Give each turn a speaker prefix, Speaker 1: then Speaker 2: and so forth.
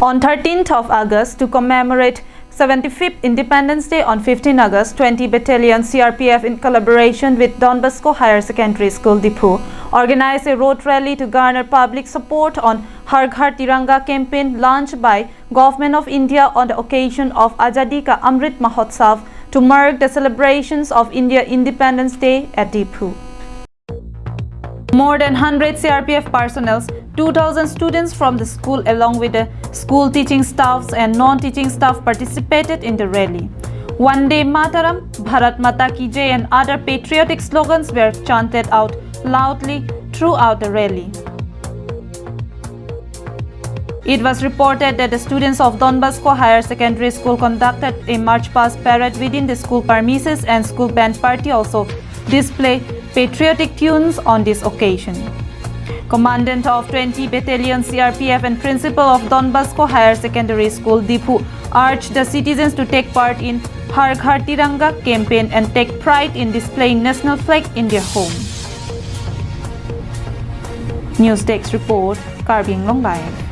Speaker 1: On 13th of August, to commemorate 75th Independence Day on 15 August, 20 Battalion CRPF in collaboration with Don Bosco HS School, Diphu, organized a road rally to garner public support on Har Ghar Tiranga campaign launched by Government of India on the occasion of Azadi Ka Amrit Mahotsav to mark the celebrations of India Independence Day at Diphu. More than 100 CRPF personnel, 2,000 students from the school along with the school teaching staffs and non-teaching staff participated in the rally. Vande Mataram, Bharat Mata Ki Jai and other patriotic slogans were chanted out loudly throughout the rally. It was reported that the students of Don Bosco HS School conducted a march past parade within the school premises, and school band party also displayed patriotic tunes on this occasion. Commandant of 20 Battalion CRPF and Principal of Don Bosco HS School, Diphu, urged the citizens to take part in Har Ghar Tiranga campaign and take pride in displaying national flag in their home. News Desk report, Karbing Long Live.